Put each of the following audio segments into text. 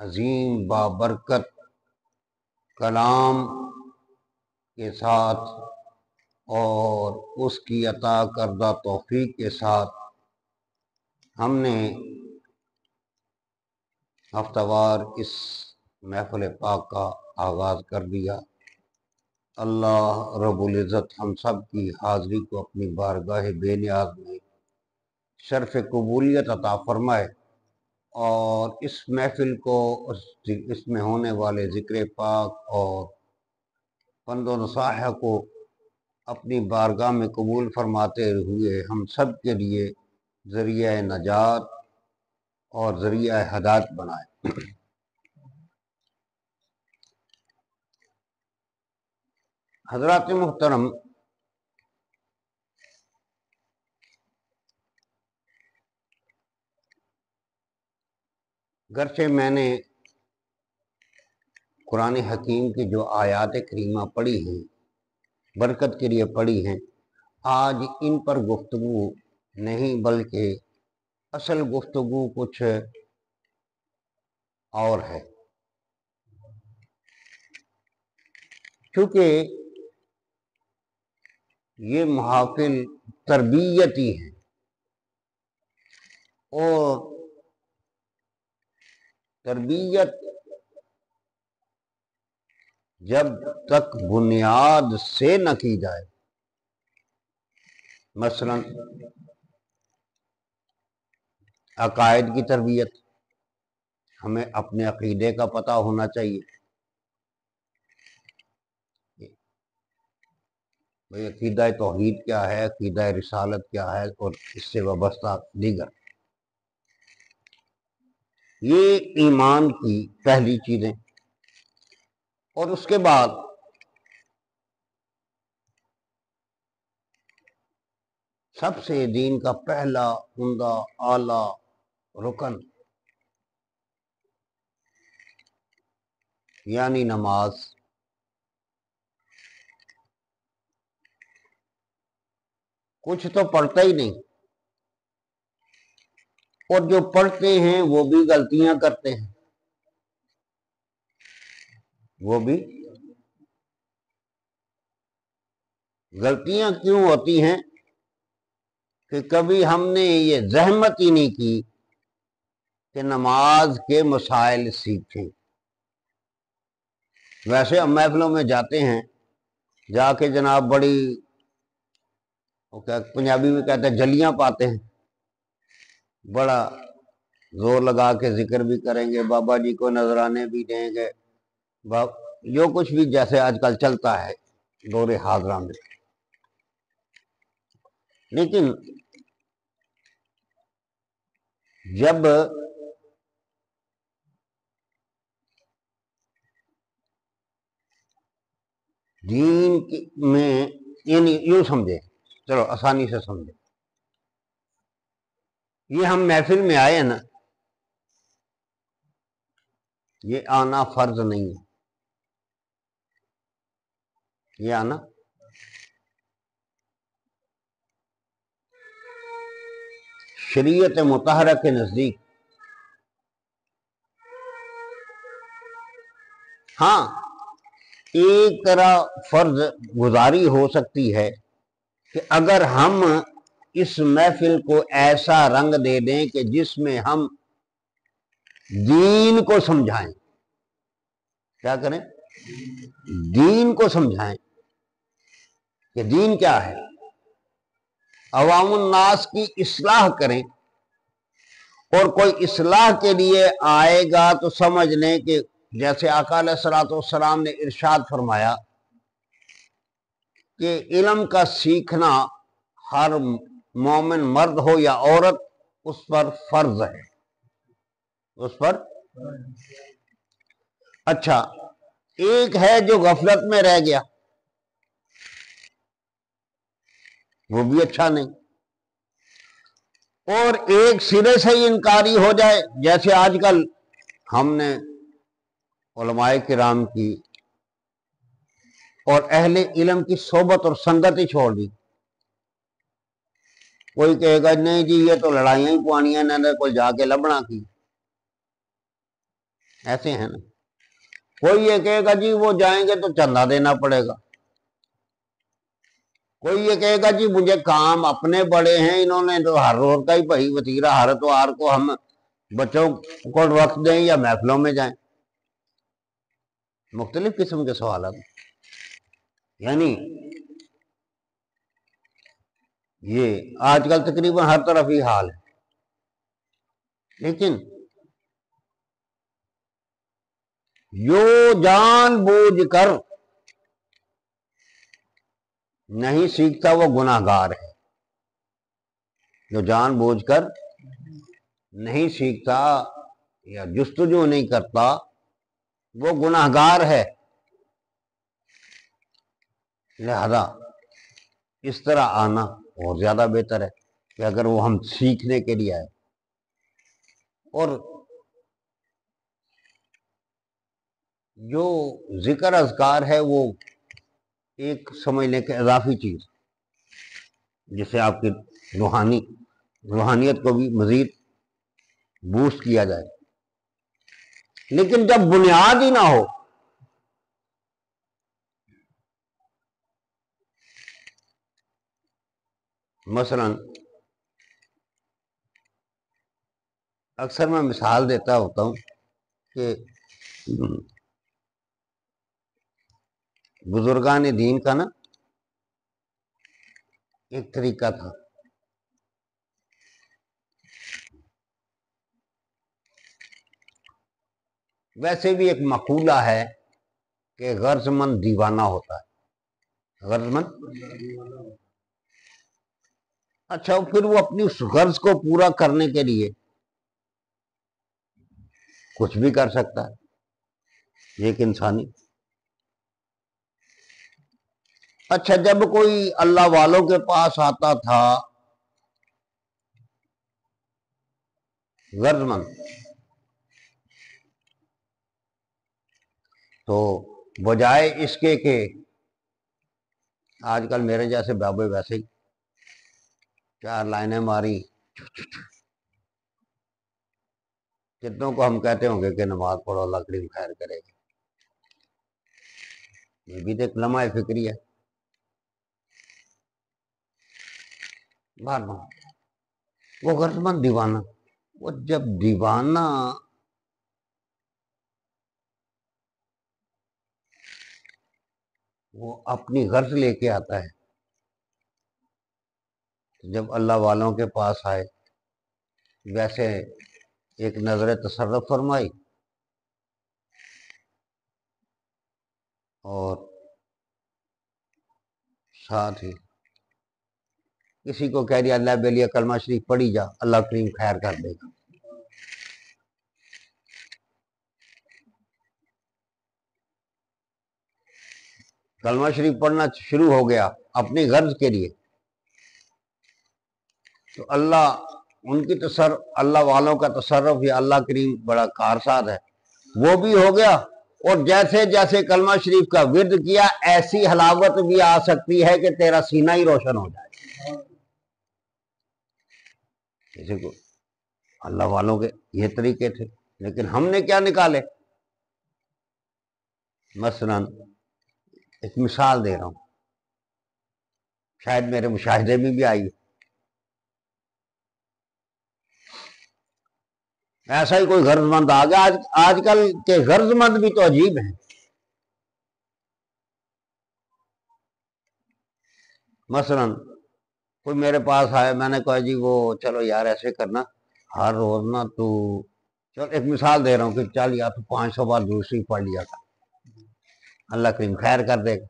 عظیم بابرکت کلام کے ساتھ اور اس کی عطا کردہ توفیق کے ساتھ ہم نے ہفتہ وار اس محفل پاک کا آغاز کر دیا۔ اللہ رب العزت ہم سب کی حاضری کو اپنی بارگاہ بے نیاز میں شرف قبولیت عطا فرمائے، اور اس محفل کو اس میں ہونے والے ذکر پاک اور پند و نصیحہ کو اپنی بارگاہ میں قبول فرماتے ہوئے ہم سب کے لیے ذریعہ نجات اور ذریعہ ہدایت بنائے۔ حضرات محترم، گرچہ میں نے قرآن حکیم کی جو آیات کریمہ پڑھی ہیں، برکت کے لیے پڑھی ہیں، آج ان پر گفتگو نہیں بلکہ اصل گفتگو کچھ اور ہے، کیونکہ یہ محافل تربیتی ہے، اور تربیت جب تک بنیاد سے نہ کی جائے، مثلا عقائد کی تربیت، ہمیں اپنے عقیدے کا پتہ ہونا چاہیے، بھئی عقیدہ توحید کیا ہے، عقیدہ رسالت کیا ہے، اور اس سے وابستہ دیگر، یہ ایمان کی پہلی چیزیں۔ اور اس کے بعد سب سے دین کا پہلا عمدہ اعلیٰ رکن یعنی نماز۔ کچھ تو پڑھتا ہی نہیں، اور جو پڑھتے ہیں وہ بھی غلطیاں کرتے ہیں، وہ بھی غلطیاں کیوں ہوتی ہیں کہ کبھی ہم نے یہ زحمت ہی نہیں کی کہ نماز کے مسائل سیکھیں۔ ویسے ہم محفلوں میں جاتے ہیں، جا کے جناب بڑی پنجابی میں کہتے ہیں جلیاں پاتے ہیں، بڑا زور لگا کے ذکر بھی کریں گے، بابا جی کو نذرانے بھی دیں گے، جو کچھ بھی جیسے آج کل چلتا ہے دور حاضرہ میں۔ لیکن جب دین میں یعنی یوں سمجھے، چلو آسانی سے سمجھے، یہ ہم محفل میں آئے ہیں نا، یہ آنا فرض نہیں ہے، یہ آنا شریعت مطہرہ کے نزدیک ہاں ایک طرح فرض گزاری ہو سکتی ہے کہ اگر ہم اس محفل کو ایسا رنگ دے دیں کہ جس میں ہم دین کو سمجھائیں، کیا کریں؟ دین کو سمجھائیں کہ دین کیا ہے، عوام الناس کی اصلاح کریں، اور کوئی اصلاح کے لیے آئے گا تو سمجھ لیں کہ جیسے آقا علیہ الصلوۃ والسلام نے ارشاد فرمایا کہ علم کا سیکھنا ہر مومن مرد ہو یا عورت اس پر فرض ہے، اس پر۔ اچھا، ایک ہے جو غفلت میں رہ گیا، وہ بھی اچھا نہیں، اور ایک سرے سے ہی انکاری ہو جائے، جیسے آج کل ہم نے علماء کرام کی اور اہل علم کی صحبت اور سنگت ہی چھوڑ دی۔ کوئی کہے گا نہیں جی یہ تو لڑائیاں ہی پوانیاں، انہوں نے کوئی جا کے لبنا کی، ایسے ہیں نا. کوئی یہ کہے گا جی وہ جائیں گے تو چندہ دینا پڑے گا، کوئی یہ کہے گا جی مجھے کام اپنے بڑے ہیں، انہوں نے تو ہر روز کا ہی بھائی وتیرہ ہر اتوار کو ہم بچوں کو وقت دیں یا محفلوں میں جائیں. مختلف قسم کے سوالات. یعنی یہ آج کل تقریباً ہر طرف ہی حال ہے. لیکن جو جان بوجھ کر نہیں سیکھتا وہ گناہ گار ہے. جو جان بوجھ کر نہیں سیکھتا یا جستجو نہیں کرتا وہ گناہ گار ہے. لہذا اس طرح آنا اور زیادہ بہتر ہے کہ اگر وہ ہم سیکھنے کے لیے آئے. اور جو ذکر اذکار ہے وہ ایک سمجھ لیں کہ اضافی چیز جس سے آپ کی روحانیت کو بھی مزید بوسٹ کیا جائے. لیکن جب بنیاد ہی نہ ہو، مثلا اکثر میں مثال دیتا ہوتا ہوں کہ بزرگان دین کا نا ایک طریقہ تھا. ویسے بھی ایک مقولہ ہے کہ غرض مند دیوانہ ہوتا ہے. غرض مند، اچھا پھر وہ اپنی اس غرض کو پورا کرنے کے لیے کچھ بھی کر سکتا ہے. ایک انسانی. اچھا جب کوئی اللہ والوں کے پاس آتا تھا غرض مند، تو بجائے اس کے کہ آج کل میرے جیسے بابے ویسے ہی 4 لائنیں ماری، کتنوں کو ہم کہتے ہوں گے کہ نماز پڑھو اللہ کریم خیر کرے گا. یہ بھی تو ایک لمحہ فکری ہے. وہ غرض مند دیوانہ، وہ جب دیوانہ وہ اپنی غرض لے کے آتا ہے، جب اللہ والوں کے پاس آئے ویسے ایک نظر تصرف فرمائی اور ساتھ ہی کسی کو کہہ دیا اللہ بلیہ کلمہ شریف پڑھی جا اللہ کریم خیر کر دے گا. کلمہ شریف پڑھنا شروع ہو گیا اپنی غرض کے لیے، تو اللہ ان کی اللہ والوں کا تصرف یا اللہ کریم بڑا کارساز ہے، وہ بھی ہو گیا. اور جیسے جیسے کلمہ شریف کا ورد کیا ایسی حلاوت بھی آ سکتی ہے کہ تیرا سینہ ہی روشن ہو جائے. کسی کو اللہ والوں کے یہ طریقے تھے، لیکن ہم نے کیا نکالے. مثلا ایک مثال دے رہا ہوں، شاید میرے مشاہدے میں بھی آئی. ایسا ہی کوئی غرض مند آ گیا. آج کل کے غرض مند بھی تو عجیب ہیں. مثلا کوئی میرے پاس آئے، میں نے کہا جی وہ چلو یار ایسے کرنا ہر روز نا تو چل، ایک مثال دے رہا ہوں کہ چل یار تو 500 بار دوسری پڑھ لیا تھا اللہ کریم خیر کر دے گا.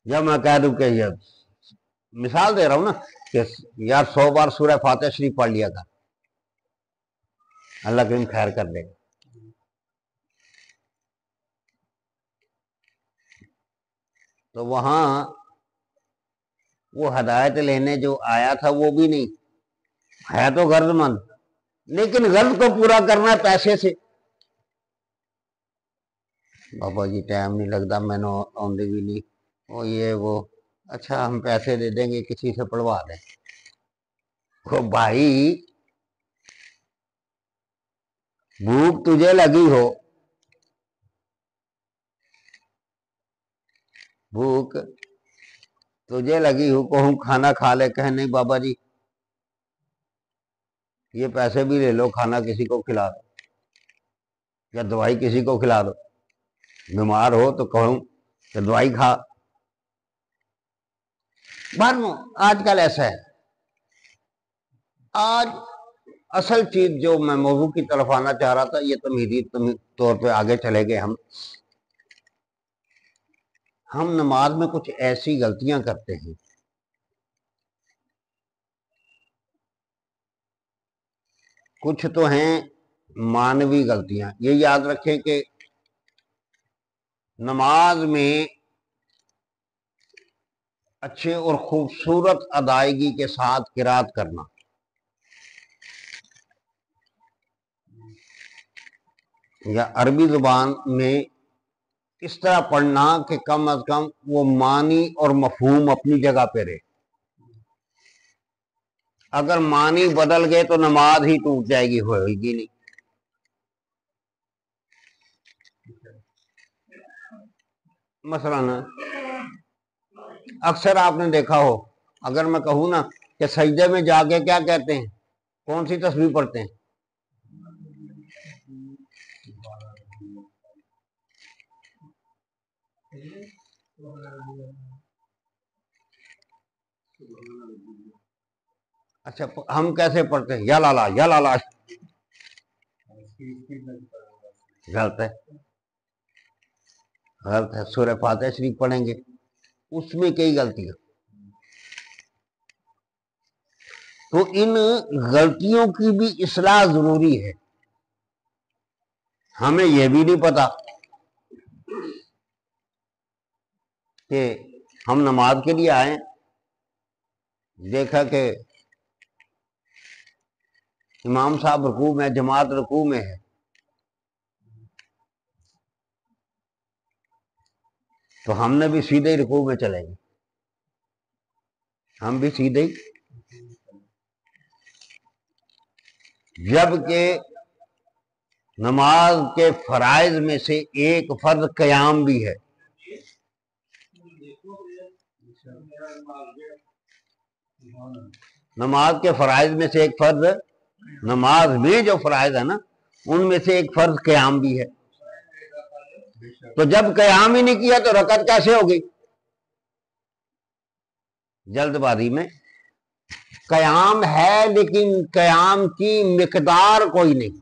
جب میں کہہ دوں کہ یہ مثال دے رہا ہوں نا کہ یار 100 بار سورہ فاتحہ شریف پڑھ لیا تھا اللہ کریم خیر کر دے گا. تو وہاں وہ ہدایت لینے جو آیا تھا وہ بھی نہیں ہے، تو غرض مند، لیکن غرض کو پورا کرنا پیسے سے. بابا جی ٹائم نہیں لگتا، میں نے آندھی بھی نہیں وہ یہ وہ، اچھا ہم پیسے دے دیں گے کسی سے پڑھوا دیں. وہ بھائی بھوک تجھے لگی ہو، بھوک تجھے لگی ہو، کہوں کھانا کھا لے، کہیں نہیں بابا جی یہ پیسے بھی لے لو، کھانا کسی کو کھلا دو یا دوائی کسی کو کھلا دو، بیمار ہو تو کہوں کہ دوائی کھا۔ بہرحال آج کل ایسا ہے۔ آج اصل چیز جو میں موضوع کی طرف آنا چاہ رہا تھا، یہ تمہیدی طور پہ آگے چلے گئے ہم نماز میں کچھ ایسی غلطیاں کرتے ہیں، کچھ تو ہیں مانوی غلطیاں۔ یہ یاد رکھیں کہ نماز میں اچھے اور خوبصورت ادائیگی کے ساتھ قرات کرنا، یا عربی زبان میں اس طرح پڑھنا کہ کم از کم وہ معنی اور مفہوم اپنی جگہ پہ رہے۔ اگر معنی بدل گئے تو نماز ہی ٹوٹ جائے گی، ہوئے گی نہیں۔ مثلا اکثر آپ نے دیکھا ہو، اگر میں کہوں نا کہ سجدے میں جا کے کیا کہتے ہیں، کون سی تسبیح پڑھتے ہیں؟ اچھا ہم کیسے پڑھتے ہیں؟ یا لالا یا لالا، غلط ہے، غلط ہے۔ سورہ فاتحہ شریف پڑھیں گے، اس میں کئی غلطیاں، تو ان غلطیوں کی بھی اصلاح ضروری ہے۔ ہمیں یہ بھی نہیں پتا کہ ہم نماز کے لیے آئیں، دیکھا کہ امام صاحب رکوع میں، جماعت رکوع میں ہے، تو ہم نے بھی سیدھے ہی رکوع میں چلیں گے، ہم بھی سیدھے ہی، جبکہ نماز کے فرائض میں سے ایک فرض قیام بھی ہے۔ نماز کے فرائض میں سے ایک فرض، نماز میں جو فرائض ہے نا ان میں سے ایک فرض قیام بھی ہے۔ تو جب قیام ہی نہیں کیا تو رکعت کیسے ہو گئی؟ جلد بازی میں قیام ہے لیکن قیام کی مقدار کوئی نہیں۔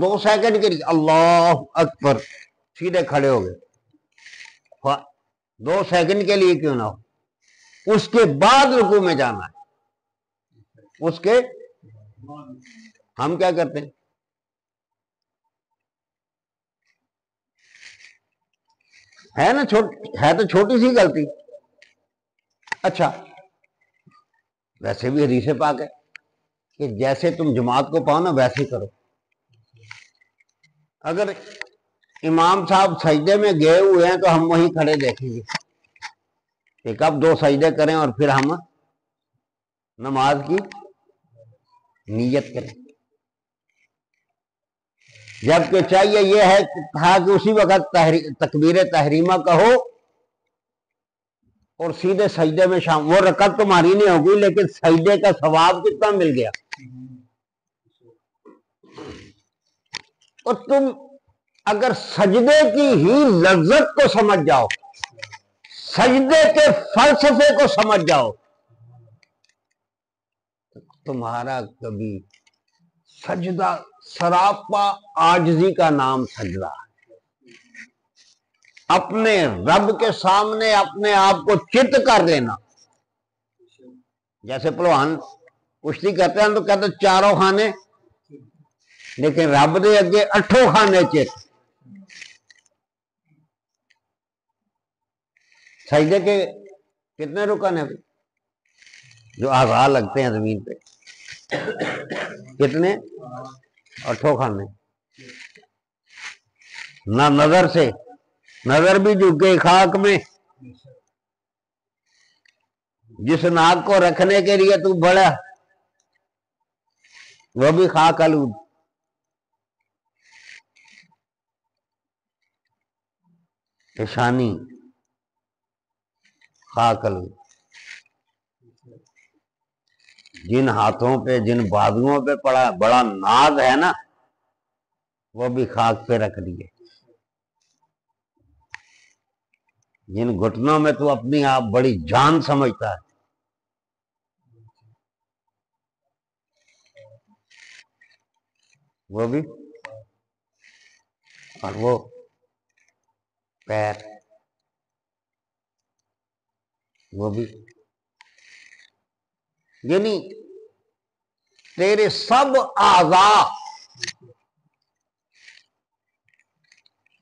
2 سیکنڈ کے لیے اللہ اکبر سیدھے کھڑے ہو گئے، 2 سیکنڈ کے لیے کیوں نہ ہو، اس کے بعد رکوع میں جانا ہے۔ اس کے ہم کیا کرتے ہیں؟ ہے نا ہے تو چھوٹی سی غلطی۔ اچھا ویسے بھی حدیث پاک ہے کہ جیسے تم جماعت کو پاؤ نا ویسے کرو۔ اگر امام صاحب سجدے میں گئے ہوئے ہیں تو ہم وہیں کھڑے دیکھیں گے کہ کب 2 سجدے کریں اور پھر ہم نماز کی نیت کریں، جبکہ چاہیے یہ ہے کہ اسی وقت تکبیر تحریمہ کہو اور سیدھے سجدے میں وہ رکعت تمہاری نہیں ہوگی لیکن سجدے کا ثواب کتنا مل گیا۔ اور تم اگر سجدے کی ہی لذت کو سمجھ جاؤ، سجدے کے فلسفے کو سمجھ جاؤ، تمہارا کبھی سجدہ سراپا عاجزی کا نام سجدہ ہے۔ اپنے رب کے سامنے اپنے آپ کو چت کر لینا، جیسے پہلوان کشتی کرتے ہیں تو کہتے 4 خانے، لیکن رب دے اگے 8 خانے چت۔ سجدے کے کتنے رکن ہیں جو اعضاء لگتے ہیں زمین پہ؟ کتنے؟ 8 خانے۔ نہ نظر سے، نظر بھی جھک گئی خاک میں، جس ناک کو رکھنے کے لیے تو بڑا، وہ بھی خاک آلود. پیشانی خاک آلود. جن ہاتھوں پہ جن بازوؤں پہ پڑا بڑا ناز ہے نا، وہ بھی خاک پہ رکھ دیے. جن گھٹنوں میں تو اپنی آپ بڑی جان سمجھتا ہے، وہ بھی. اور وہ پیر، وہ بھی. یعنی تیرے سب اعضاء.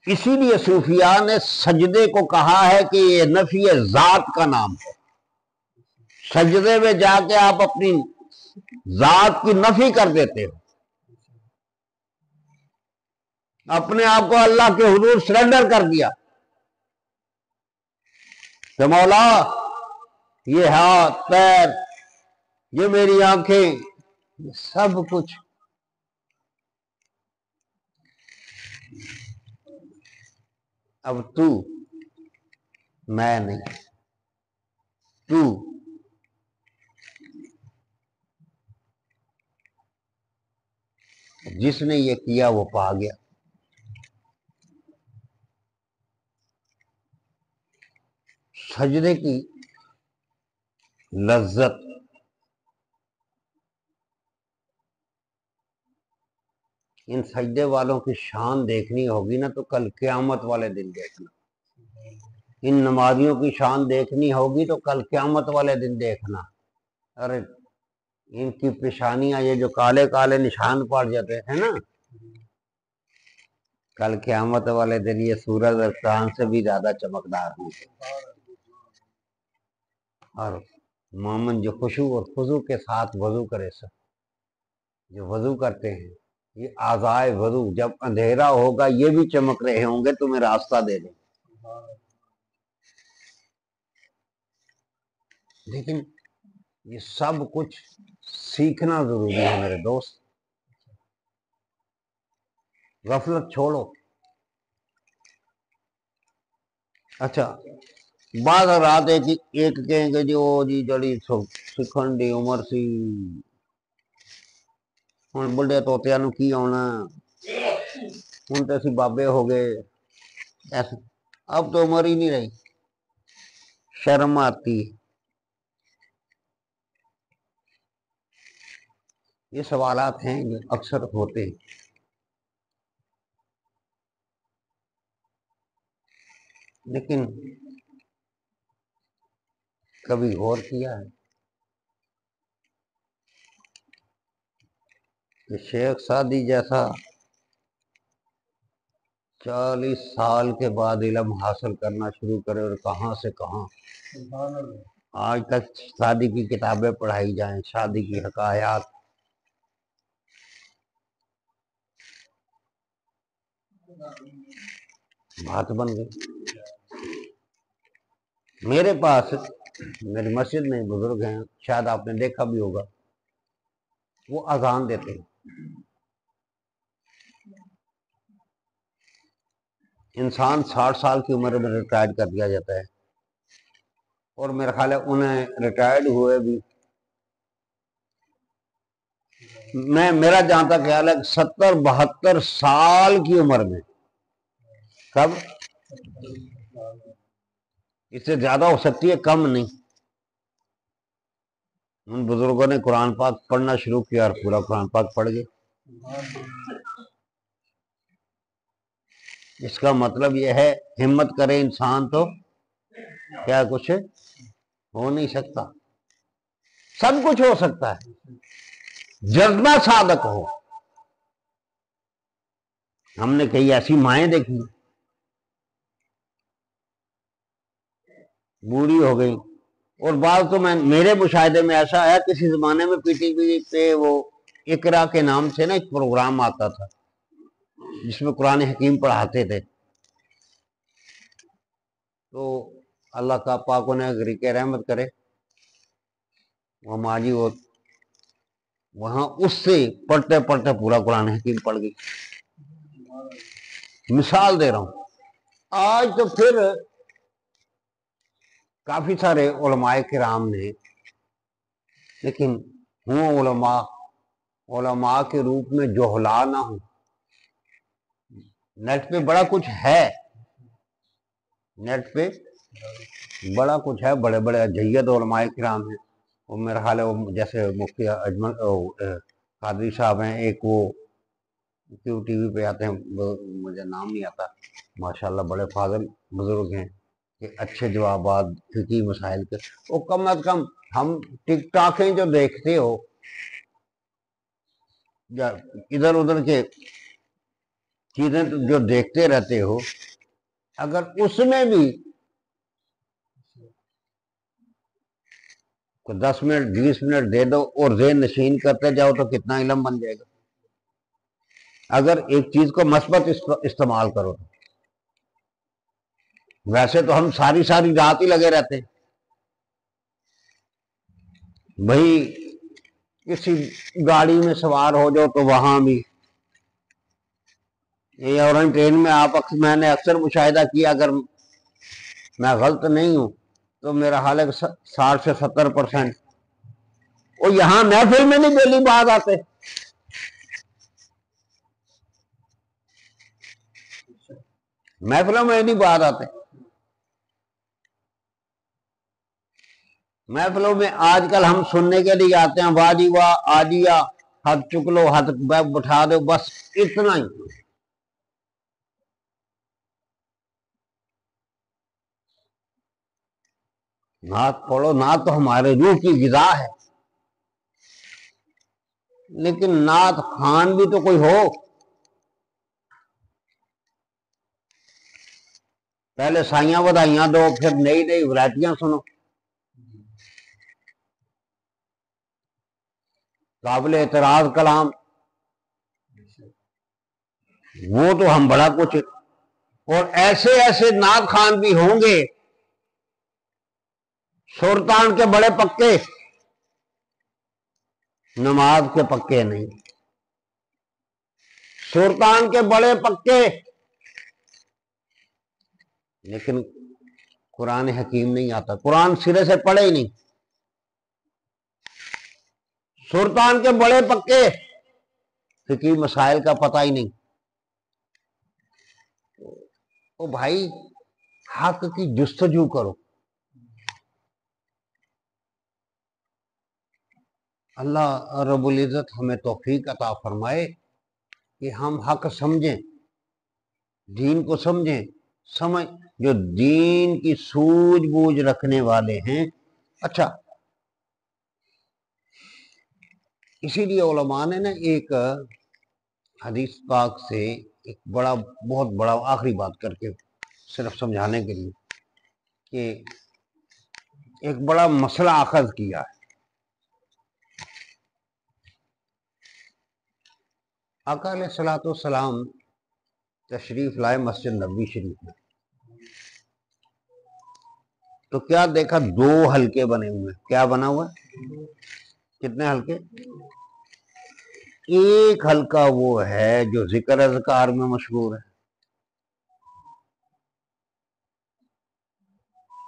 اسی لیے صوفیاء نے سجدے کو کہا ہے کہ یہ نفی ذات کا نام ہے. سجدے میں جا کے آپ اپنی ذات کی نفی کر دیتے ہو، اپنے آپ کو اللہ کے حضور سرنڈر کر دیا کہ مولا یہ ہاتھ پیر، یہ میری آنکھیں، یہ سب کچھ اب تو، میں نہیں، تو. جس نے یہ کیا وہ پا گیا. سجدے کی لذت ان سجدے والوں کی شان دیکھنی ہوگی نا تو کل قیامت والے دن دیکھنا. ان نمازیوں کی شان دیکھنی ہوگی تو کل قیامت والے دن دیکھنا. ارے ان کی پیشانیاں یہ جو کالے کالے نشان پڑ جاتے ہیں نا، کل قیامت والے دن یہ سورج اور چاند سے بھی زیادہ چمکدار ہوں گے. اور مومن جو خشوع اور خضوع کے ساتھ وضو کرے، جو وضو کرتے ہیں، یہ اعضائے وضو جب اندھیرا ہوگا یہ بھی چمک رہے ہوں گے تمہیں راستہ دے دیں. لیکن یہ سب کچھ سیکھنا ضروری ہے میرے دوست. غفلت چھوڑو. اچھا بعض رات ایک کہیں گے جو جی جڑی سکھن دی عمر سی، ہوں بڑھے توتیا نو کی آنا، ہوں تو اسی بابے ہو گئے. اب تو عمر ہی نہیں رہی، شرم آتی. یہ سوالات ہیں جو اکثر ہوتے ہیں. لیکن کبھی غور کیا ہے کہ شیخ سعدی جیسا 40 سال کے بعد علم حاصل کرنا شروع کرے اور کہاں سے کہاں آج تک شادی کی کتابیں پڑھائی جائیں، شادی کی حکایات، بات بن گئی. میرے پاس میری مسجد میں بزرگ ہیں، شاید آپ نے دیکھا بھی ہوگا، وہ اذان دیتے ہیں. انسان 60 سال کی عمر میں ریٹائر کر دیا جاتا ہے، اور میرا خیال ہے انہیں ریٹائرڈ ہوئے بھی میرا جہاں تک خیال ہے 70-72 سال کی عمر میں. کب؟ اس سے زیادہ ہو سکتی ہے، کم نہیں. ان بزرگوں نے قرآن پاک پڑھنا شروع کیا اور پورا قرآن پاک پڑھ گئے. اس کا مطلب یہ ہے ہمت کرے انسان تو کیا کچھ ہو نہیں سکتا. سب کچھ ہو سکتا ہے، جذبہ صادق ہو. ہم نے کئی ایسی مائیں دیکھی بوڑھی ہو گئی، اور بعض تو میرے مشاہدے میں ایسا ہے کسی زمانے میں پی ٹی وی پہ وہ اقرا کے نام سے نا ایک پروگرام آتا تھا جس میں قرآن حکیم پڑھاتے تھے. تو اللہ کا پاک انہیں غریق رحمت کرے، وہ ماں جی وہ وہاں اس سے پڑھتے پڑھتے پورا قرآن حکیم پڑھ گئی. مثال دے رہا ہوں. آج تو پھر کافی سارے علماء کرام نے، لیکن ہوں علماء کے روپ میں جوہلا نہ ہوں. نیٹ پہ بڑا کچھ ہے، نیٹ پہ بڑا کچھ ہے، بڑے بڑے جید علماء کرام ہیں. وہ میرا خیال ہے وہ جیسے مفتی اجمل قادری صاحب ہیں، ایک وہ ٹی وی پہ آتے ہیں، مجھے نام نہیں آتا، ماشاءاللہ بڑے فاضل بزرگ ہیں کہ اچھے جوابات فقہی مسائل کے. وہ کم از کم ہم ٹک ٹاکیں جو دیکھتے ہو یا ادھر ادھر کے چیزیں جو دیکھتے رہتے ہو، اگر اس میں بھی 10 منٹ 20 منٹ دے دو اور ذہن نشین کرتے جاؤ تو کتنا علم بن جائے گا. اگر ایک چیز کو مثبت استعمال کرو تو. ویسے تو ہم ساری رات ہی لگے رہتے ہیں بھائی. کسی گاڑی میں سوار ہو جاؤ تو وہاں بھی یہ اورنج ٹرین میں میں نے اکثر مشاہدہ کیا، اگر میں غلط نہیں ہوں تو میرا حال ہے 60 سے 70%. وہ یہاں محفل میں نہیں بیلی باز آتے. محفلوں میں نہیں باز آتے. محفلوں میں آج کل ہم سننے کے لیے آتے ہیں واہ جی واہ آجیا، ہاتھ چک لو، ہاتھ بٹھا دو، بس اتنا ہی. نعت پڑھو، نعت تو ہمارے روح کی غذا ہے، لیکن نعت خان بھی تو کوئی ہو. پہلے سائیاں بدھائیاں دو، پھر نئی ورائٹیاں سنو. قابل اعتراض کلام وہ تو ہم بڑا کچھ. اور ایسے نعت خان بھی ہوں گے سلطان کے بڑے پکے، نماز کے پکے نہیں. سلطان کے بڑے پکے لیکن قرآن حکیم نہیں آتا، قرآن سرے سے پڑھے ہی نہیں. سلطان کے بڑے پکے، فقہی مسائل کا پتہ ہی نہیں. او بھائی حق کی جستجو کرو. اللہ رب العزت ہمیں توفیق عطا فرمائے کہ ہم حق سمجھیں، دین کو سمجھیں. جو دین کی سوجھ بوجھ رکھنے والے ہیں. اچھا، اسی لیے علماء نے ایک حدیث پاک سے ایک بہت بڑا آخری بات کر کے صرف سمجھانے کے لیے کہ ایک بڑا مسئلہ اخذ کیا ہے. آقا علیہ الصلوۃ والسلام تشریف لائے مسجد نبوی شریف میں، تو کیا دیکھا؟ 2 حلقے بنے ہوئے. کیا بنا ہوا؟ کتنے حلقے؟ ایک حلقہ وہ ہے جو ذکر اذکار میں مشہور ہے،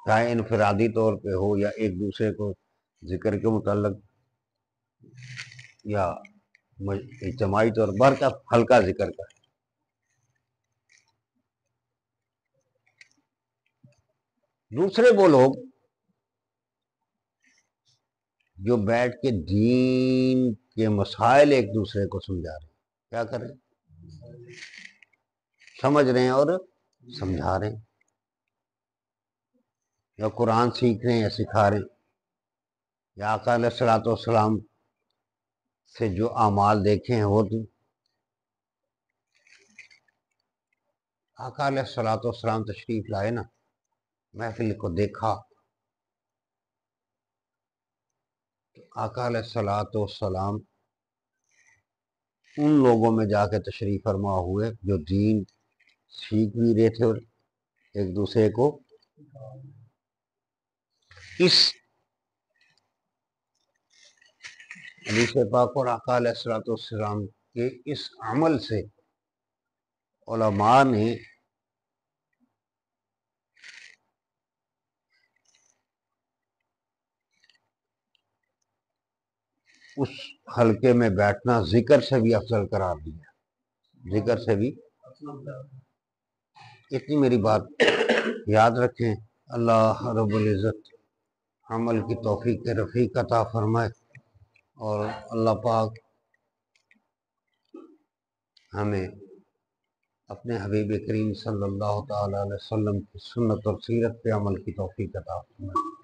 چاہے انفرادی طور پہ ہو یا ایک دوسرے کو ذکر کے متعلق یا اجتماعی طور پر کا حلقہ ذکر کا. دوسرے وہ لوگ جو بیٹھ کے دین کے مسائل ایک دوسرے کو سمجھا رہے ہیں. کیا کریں؟ سمجھ رہے ہیں اور سمجھا رہے ہیں، یا قرآن سیکھ رہے ہیں یا سکھا رہے ہیں، یا آقا علیہ الصلوۃ والسلام سے جو اعمال دیکھے ہیں وہ تو. آقا علیہ الصلوۃ والسلام تشریف لائے نا، محفل کو دیکھا، آقا علیہ الصلوۃ والسلام ان لوگوں میں جا کے تشریف فرما ہوئے جو دین سیکھ بھی رہے تھے اور ایک دوسرے کو اس حدیث پاک اور آقا علیہ الصلوۃ والسلام کے اس عمل سے علماء نے اس حلقے میں بیٹھنا ذکر سے بھی افضل قرار دیا، ذکر سے بھی۔ اتنی میری بات یاد رکھیں۔ اللہ رب العزت عمل کی توفیق رفیق عطا فرمائے، اور اللہ پاک ہمیں اپنے حبیب کریم صلی اللہ تعالی علیہ وسلم کی سنت اور سیرت پہ عمل کی توفیق عطا فرمائے۔